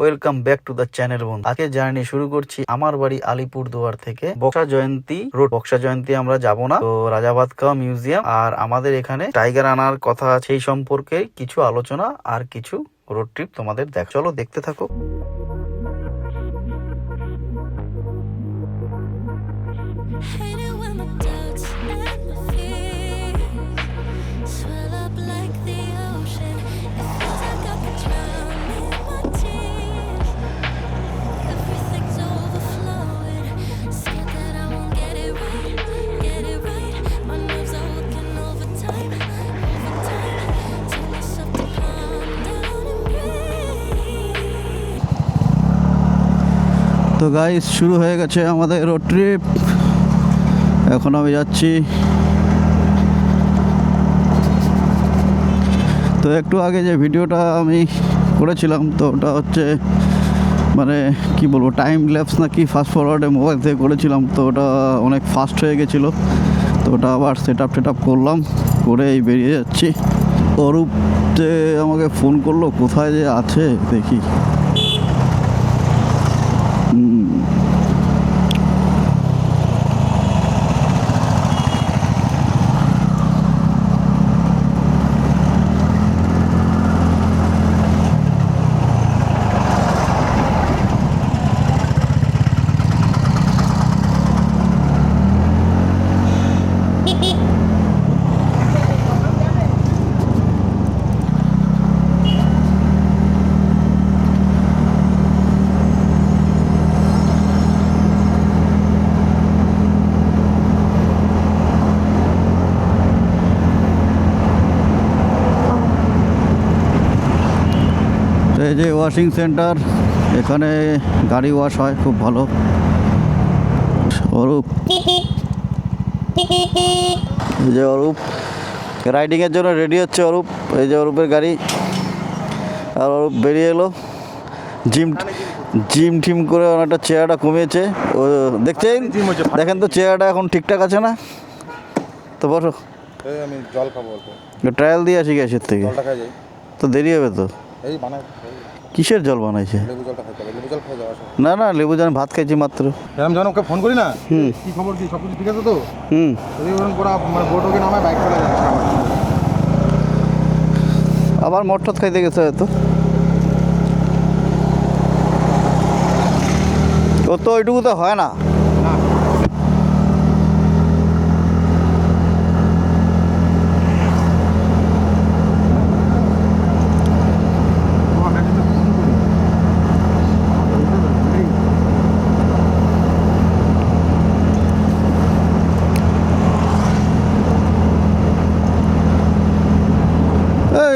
Welcome back to the channel বন্ধু। আজকে journey শুরু করছি আমার বাড়ি আলিপুরদুয়ার থেকে বক্সা জয়ন্তী রোড। বক্সা জয়ন্তী আমরা যাব না, তো রাজাভাতখাওয়া মিউজিয়াম আর আমাদের এখানে টাইগার আনার কথা সেই সম্পর্কে কিছু আলোচনা আর কিছু রোড ট্রিপ তোমাদের দেখ। চলো দেখতে থাকো। Hate it when my doubts and my fears swell up like the ocean. It feels like I could drown in my tears. Everything's overflowing. Scared that I won't get it right, get it right. My nerves are working overtime, overtime. Tell myself to calm down and breathe. তো guys, শুরু হয়ে গেছে আমাদের road trip. এখন আমি যাচ্ছি। তো একটু আগে যে ভিডিওটা আমি করেছিলাম, তো ওটা হচ্ছে মানে কি বলবো, টাইম ল্যাপস না কি ফাস্ট ফরওয়ার্ডে মোবাইল থেকে করেছিলাম। তো ওটা অনেক ফাস্ট হয়ে গেছিলো, তো ওটা আবার সেট আপ করলাম, করে এই বেরিয়ে যাচ্ছি। অরূপ যে আমাকে ফোন করলো, কোথায় যে আছে দেখি। এই যে ওয়াশিং সেন্টার, এখানে গাড়ি ওয়াশ হয়, খুব ভালো। অরূপ, এই যে অরূপ রাইডিংয়ের জন্য রেডি হচ্ছে। অরূপ, এই যে অরূপের গাড়ি। আর অরূপ বেরিয়ে এলো জিম ঠিম করে, অনেকটা চেহারাটা কমিয়েছে ও। দেখছেন, দেখেন তো চেহারাটা এখন ঠিকঠাক আছে না? তো বসো, আমি জল খাবো, ট্রায়াল দিয়ে আসি গ্যাসের থেকে। তো দেরি হবে তো। কিসের জল বানাইছে? না না, লেবু জল ভাত খাইছি মাত্র। আমি যখন ওকে ফোন করি না, কি খবর, কি সব কিছু ঠিক আছে তো? মানে বোটকে নামায় বাইক চলে যাচ্ছে আবার মটর খাইতে গেছে হয়তো। ও তো ওইটুকু তো হয় না।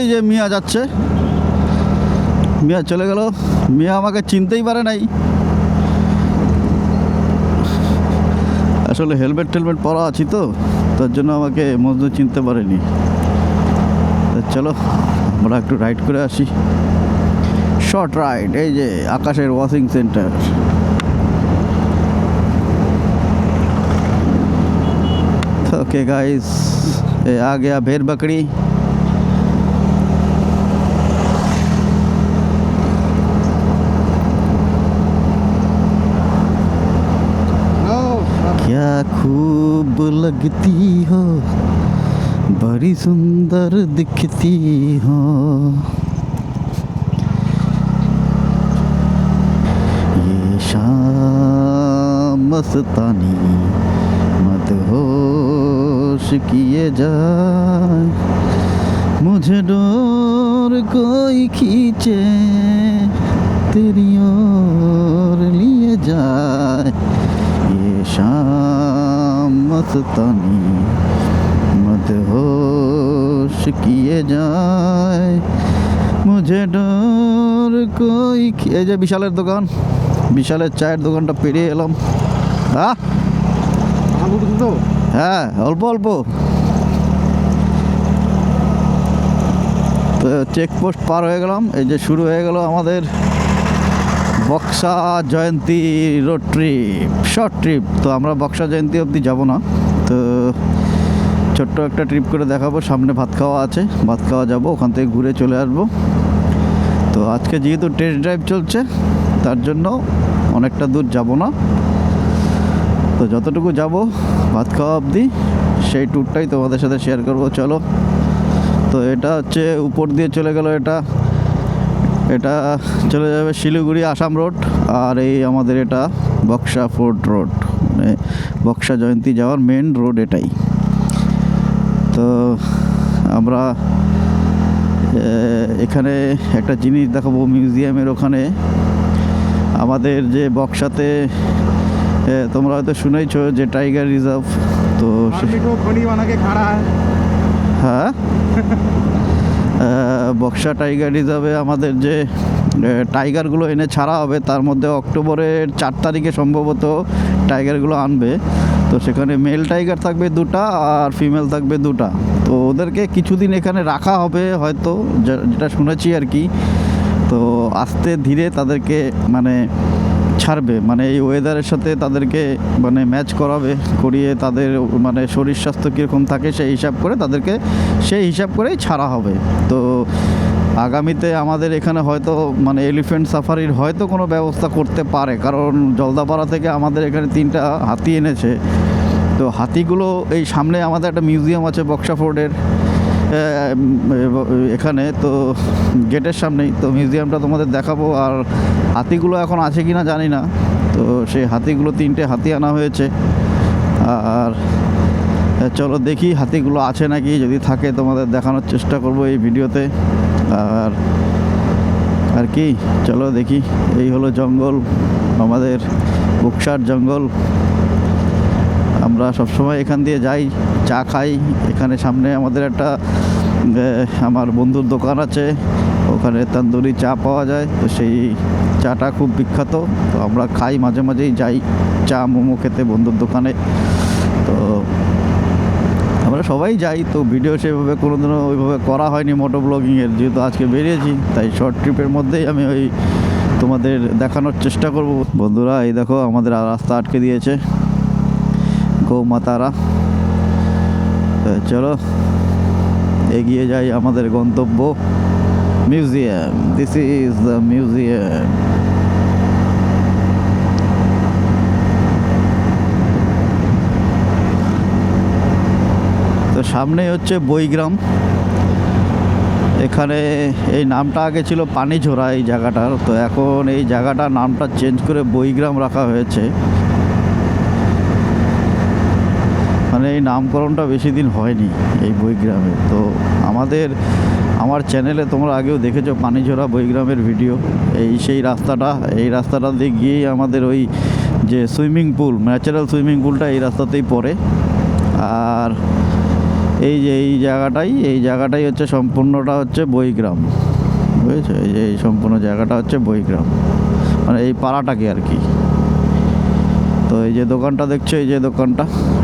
এই যে মিয়া যাচ্ছে, মিয়া চলে গেল। মিয়া আমাকে চিনতেই পারে নাই। আসলে হেলমেট পরা আছি তো, তার জন্য আমাকে মজদু চিনতে পারেনি। চলো আমরা একটু রাইড করে আসি, শর্ট রাইড। এই যে আকাশের ওয়াশিং সেন্টার। ओके गाइस, ये आ गया भेड़ बकरी। क्या खूब लगती हो, बड़ी सुंदर दिखती हो। ये शाम मस्तानी मदहोश किए जाए, मुझे डोर कोई खींचे तेरी ओर लिए जाए। ये शाम मस्तानी मदहोश किए जाए, मुझे डोर कोई। এই যে বিশালের দোকান, বিশালের চায়ের দোকানটা পেরিয়ে এলাম। হ্যাঁ, অল্প অল্প। তো চেকপোস্ট পার হয়ে গেলাম। এই যে শুরু হয়ে গেল আমাদের বক্সা জয়ন্তী রোড ট্রিপ, শর্ট ট্রিপ। তো আমরা বক্সা জয়ন্তী অবধি যাব না, তো ছোট্ট একটা ট্রিপ করে দেখাবো। সামনে ভাত খাওয়া আছে, ভাত খাওয়া যাবো, ওখান থেকে ঘুরে চলে আসবো। তো আজকে যেহেতু টেস্ট ড্রাইভ চলছে তার জন্য অনেকটা দূর যাব না, তো যতটুকু যাব ভাত খাওয়া অবধি সেই ট্যুরটাই তোমাদের সাথে শেয়ার করব। চলো, তো এটা হচ্ছে উপর দিয়ে চলে গেল, এটা চলে যাবে শিলিগুড়ি আসাম রোড, আর এই আমাদের এটা বক্সা ফোর্ট রোড, মানে বক্সা জয়ন্তী যাওয়ার মেন রোড এটাই। তো আমরা এখানে একটা জিনিস দেখাবো, মিউজিয়ামের ওখানে আমাদের যে বক্সাতে তোমরা হয়তো শুনেইছো যে টাইগার রিজার্ভ, তো হ্যাঁ বক্সা টাইগার রিজার্ভে আমাদের যে টাইগারগুলো এনে ছাড়া হবে, তার মধ্যে অক্টোবরের 4 তারিখে সম্ভবত টাইগারগুলো আনবে। তো সেখানে মেল টাইগার থাকবে 2টা আর ফিমেল থাকবে 2টা। তো ওদেরকে কিছুদিন এখানে রাখা হবে হয়তো, যেটা শুনেছি আর কি। তো আস্তে ধীরে তাদেরকে মানে ছাড়বে, মানে এই ওয়েদারের সাথে তাদেরকে মানে ম্যাচ করিয়ে তাদের মানে শরীর স্বাস্থ্য কীরকম থাকে সেই হিসাব করে তাদেরকে সেই হিসাব করেই ছাড়া হবে। তো আগামীতে আমাদের এখানে হয়তো মানে এলিফ্যান্ট সাফারির হয়তো কোনো ব্যবস্থা করতে পারে, কারণ জলদাপাড়া থেকে আমাদের এখানে 3টা হাতি এনেছে। তো হাতিগুলো এই সামনে আমাদের একটা মিউজিয়াম আছে বক্সা ফোর্টের এখানে, তো গেটের সামনেই, তো মিউজিয়ামটা তোমাদের দেখাবো। আর হাতিগুলো এখন আছে কি না জানি না, তো সেই হাতিগুলো 3টে হাতি আনা হয়েছে। আর চলো দেখি হাতিগুলো আছে নাকি, যদি থাকে তোমাদের দেখানোর চেষ্টা করব এই ভিডিওতে। আর কি, চলো দেখি। এই হলো জঙ্গল, আমাদের বক্সার জঙ্গল। আমরা সবসময় এখান দিয়ে যাই, চা খাই। এখানে সামনে আমাদের একটা আমার বন্ধুর দোকান আছে, ওখানে তন্দুরি চা পাওয়া যায়, তো সেই চাটা খুব বিখ্যাত। তো আমরা খাই, মাঝে মাঝেই যাই চা মোমো খেতে বন্ধুর দোকানে। তো আমরা সবাই যাই, তো ভিডিও সেভাবে কোনোদিনও ওইভাবে করা হয়নি মোটো ব্লগিংয়ের, যেহেতু আজকে বেরিয়েছি তাই শর্ট ট্রিপের মধ্যেই আমি ওই তোমাদের দেখানোর চেষ্টা করব। বন্ধুরা এই দেখো আমাদের রাস্তা আটকে দিয়েছে গৌমাতারা। চলো এগিয়ে যাই আমাদের গন্তব্য museum. This is the museum. তো সামনে হচ্ছে বইগ্রাম। এখানে এই নামটা আগে ছিল পানিঝোরা এই জায়গাটার, তো এখন এই জায়গাটার নামটা চেঞ্জ করে বইগ্রাম রাখা হয়েছে। মানে এই নামকরণটা বেশি দিন হয়নি এই বইগ্রামে। তো আমার চ্যানেলে তোমরা আগেও দেখেছো পানিঝোরা বইগ্রামের ভিডিও। সেই রাস্তাটা দিয়ে গিয়েই আমাদের ওই যে সুইমিং পুল, ন্যাচারাল সুইমিং পুলটা এই রাস্তাতেই পড়ে। আর এই জায়গাটাই হচ্ছে সম্পূর্ণটা হচ্ছে বইগ্রাম, বুঝেছো? এই সম্পূর্ণ জায়গাটা হচ্ছে বইগ্রাম, মানে এই পাড়াটাকে আর কি। তো এই যে দোকানটা দেখছো,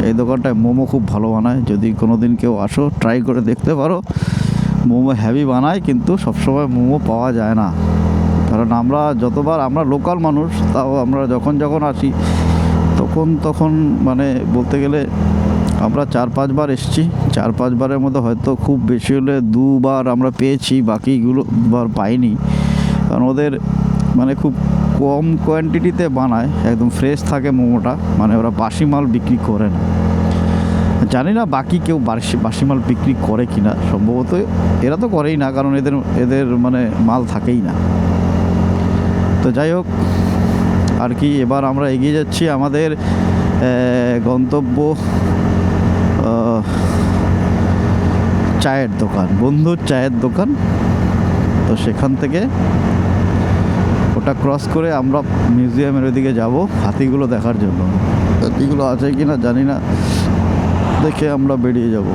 এই দোকানটায় মোমো খুব ভালো বানায়। যদি কোনো দিন কেউ আসো ট্রাই করে দেখতে পারো। মোমো হেভি বানায়, কিন্তু সবসময় মোমো পাওয়া যায় না, কারণ আমরা লোকাল মানুষ, তাও আমরা যখন আসি তখন মানে বলতে গেলে আমরা 4-5 বার এসেছি। 4-5 বারের মধ্যে হয়তো খুব বেশি হলে 2 বার আমরা পেয়েছি, বাকিগুলো বার পাইনি। কারণ ওদের মানে খুব কম কোয়ান্টিটিতে বানায়, একদম ফ্রেশ থাকে মোমোটা, মানে ওরা বাসি মাল বিক্রি করে না। জানি না বাকি কেউ বাসি মাল বিক্রি করে কি না, সম্ভবত এরা তো করেই না, কারণ এদের মানে মাল থাকেই না। তো যাই হোক আর কি, এবার আমরা এগিয়ে যাচ্ছি আমাদের গন্তব্য চায়ের দোকান, বন্ধুর চায়ের দোকান। তো সেখান থেকে ওটা ক্রস করে আমরা মিউজিয়ামের ওইদিকে যাব হাতিগুলো দেখার জন্য। হাতিগুলো আছে কি না জানি না, দেখে আমরা বেরিয়ে যাব।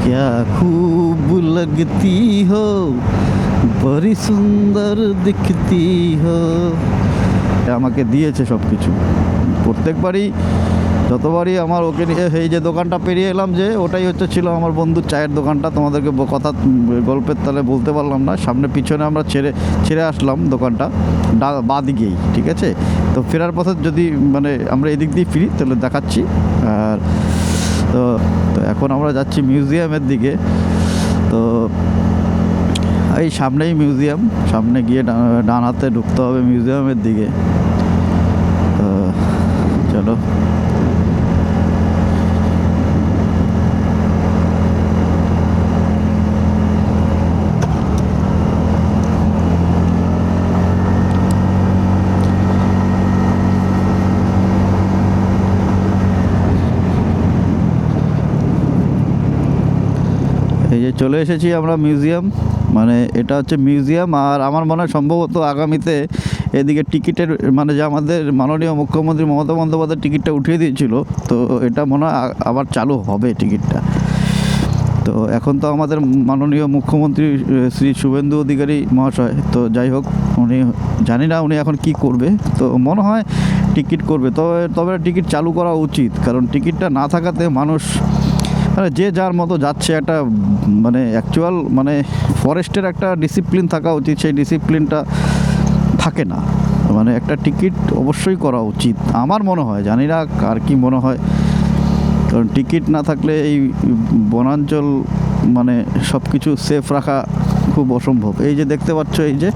क्या खूब लगती हो, बड़ी সুন্দর दिखती हो। আমাকে দিয়েছে সব কিছু, প্রত্যেকবারই যতবারই আমার ওকে নিয়ে এই যে দোকানটা পেরিয়ে এলাম, যে ওটাই হচ্ছে ছিল আমার বন্ধুর চায়ের দোকানটা। তোমাদেরকে কথা গল্পের তালে বলতে পারলাম না। সামনে পিছনে আমরা ছেড়ে আসলাম দোকানটা বাঁ দিকেই, ঠিক আছে। তো ফেরার পথে যদি মানে আমরা এদিক দিয়ে ফিরি তাহলে দেখাচ্ছি। আর তো এখন আমরা যাচ্ছি মিউজিয়ামের দিকে। তো এই সামনেই মিউজিয়াম, সামনে গিয়ে ডান হাতে ঢুকতে হবে মিউজিয়ামের দিকে। তো চলো। এই যে চলে এসেছি আমরা মিউজিয়াম, মানে এটা হচ্ছে মিউজিয়াম। আর আমার মনে হয় সম্ভবত আগামীতে এদিকে টিকিটের মানে যে আমাদের মাননীয় মুখ্যমন্ত্রী মমতা বন্দ্যোপাধ্যায় টিকিটটা উঠিয়ে দিয়েছিল, তো এটা মনে হয় আবার চালু হবে টিকিটটা। তো এখন তো আমাদের মাননীয় মুখ্যমন্ত্রী শ্রী শুভেন্দু অধিকারী মহাশয়, তো যাই হোক উনি জানি না উনি এখন কি করবে, তো মনে হয় টিকিট করবে। তবে টিকিট চালু করা উচিত, কারণ টিকিটটা না থাকাতে মানুষ মানে যে যার মতো যাচ্ছে। একটা মানে অ্যাকচুয়াল মানে ফরেস্টের একটা ডিসিপ্লিন থাকা উচিত, সেই ডিসিপ্লিনটা থাকে না। মানে একটা টিকিট অবশ্যই করা উচিত আমার মনে হয়, জানি না কার কি মনে হয়। কারণ টিকিট না থাকলে এই বনাঞ্চল মানে সব কিছু সেফ রাখা খুব অসম্ভব। এই যে দেখতে পাচ্ছ, এই যে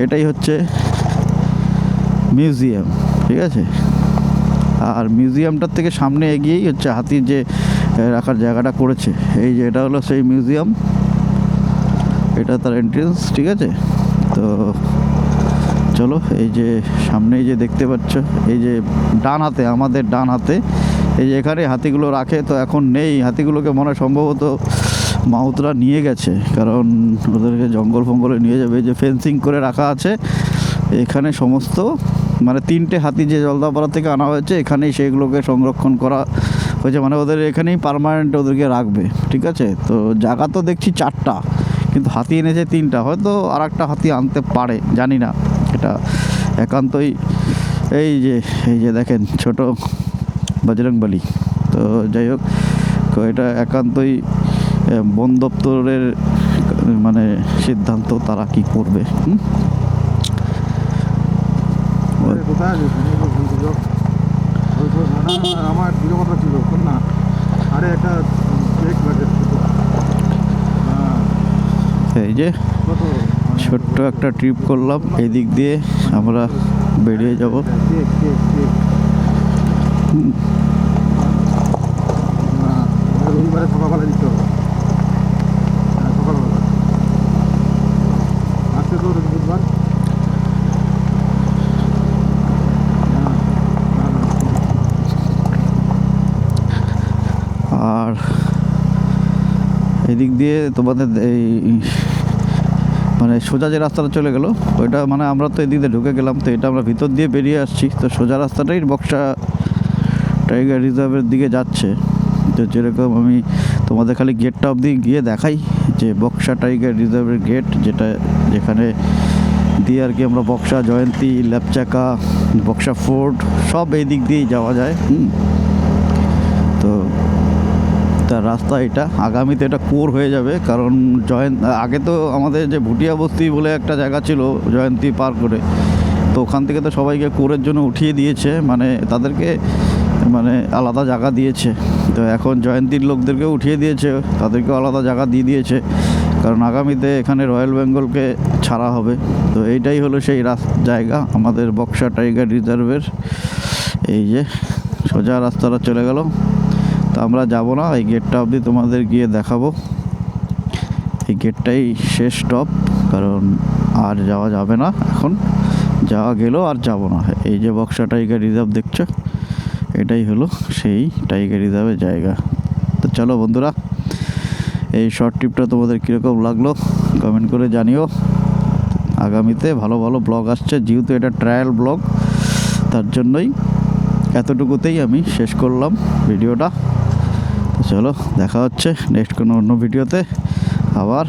এটাই হচ্ছে মিউজিয়াম, ঠিক আছে। আর মিউজিয়ামটার থেকে সামনে এগিয়েই হচ্ছে হাতির যে রাখার জায়গাটা করেছে। এই যে এটা হলো সেই মিউজিয়াম, এটা তার এন্ট্রেন্স, ঠিক আছে। তো চলো, এই যে সামনে যে দেখতে পাচ্ছ, এই যে ডান হাতে, আমাদের ডান হাতে এই যে এখানে হাতিগুলো রাখে। তো এখন নেই হাতিগুলোকে, মনে হয় সম্ভবত মাউতরা নিয়ে গেছে, কারণ ওদেরকে জঙ্গল ফঙ্গলে নিয়ে যাবে। যে ফেন্সিং করে রাখা আছে এখানে সমস্ত, মানে 3টে হাতি যে জলদাপাড়া থেকে আনা হয়েছে, এখানেই সেগুলোকে সংরক্ষণ করা হয়েছে। মানে ওদের এখানেই পার্মানেন্ট ওদেরকে রাখবে, ঠিক আছে। তো জায়গা তো দেখছি 4টা, কিন্তু হাতি এনেছে 3টা, হয়তো আর একটা হাতি আনতে পারে, জানি না। এটা একান্তই এই যে দেখেন ছোট বজরংবলী। তো যাই হোক, তো এটা একান্তই বন দপ্তরের মানে সিদ্ধান্ত, তারা কি করবে। কোথায় আমার দুটো কথা ছিল না, আরে একটা এই যে ছোট্ট একটা ট্রিপ করলাম, এই দিক দিয়ে আমরা বেরিয়ে যাব। রবিবারে সকালবেলা দিতে হবে, সকালবেলা আজকে তো বুধবার। আর এদিক দিয়ে তোমাদের এই মানে সোজা যে রাস্তাটা চলে গেল ওইটা, মানে আমরা তো এদিক দিয়ে ঢুকে গেলাম, তো এটা আমরা ভিতর দিয়ে বেরিয়ে আসছি। তো সোজা রাস্তাটাই বক্সা টাইগার রিজার্ভের দিকে যাচ্ছে। তো যেরকম আমি তোমাদের খালি গেটটা অবধি গিয়ে দেখাই, যে বক্সা টাইগার রিজার্ভের গেট, যেখানে দিয়ে আর কি আমরা বক্সা জয়ন্তী, লেপচাকা, বক্সা ফোর্ট সব এই দিক দিয়েই যাওয়া যায়। তো তার রাস্তা এটা, আগামীতে এটা কোর হয়ে যাবে, কারণ আগে তো আমাদের যে ভুটিয়া বস্তি বলে একটা জায়গা ছিল জয়ন্তী পার করে, তো ওখান থেকে তো সবাইকে কোরের জন্য উঠিয়ে দিয়েছে, মানে তাদেরকে মানে আলাদা জায়গা দিয়েছে। তো এখন জয়ন্তীর লোকদেরকেও উঠিয়ে দিয়েছে, তাদেরকেও আলাদা জায়গা দিয়ে দিয়েছে, কারণ আগামীতে এখানে রয়্যাল বেঙ্গলকে ছাড়া হবে। তো এইটাই হলো সেই জায়গা আমাদের বক্সা টাইগার রিজার্ভের। এই যে সোজা রাস্তাটা চলে গেল, তো আমরা যাব না, এই গেটটা অবধি তোমাদের গিয়ে দেখাবো। এই গেটটাই শেষ স্টপ, কারণ আর যাওয়া যাবে না, এখন যাওয়া গেলেও আর যাব না। এই যে বক্সা টাইগার রিজার্ভ দেখছো, এটাই হলো সেই টাইগার রিজার্ভের জায়গা। তো চলো বন্ধুরা, এই শর্ট ট্রিপটা তোমাদের কীরকম লাগলো কমেন্ট করে জানিও। আগামীতে ভালো ভালো ব্লগ আসছে, যেহেতু এটা ট্রায়াল ব্লগ, তার জন্যই এতটুকুতেই আমি শেষ করলাম ভিডিওটা। চলো দেখা হচ্ছে নেক্সট কোনো অন্য ভিডিওতে আবার।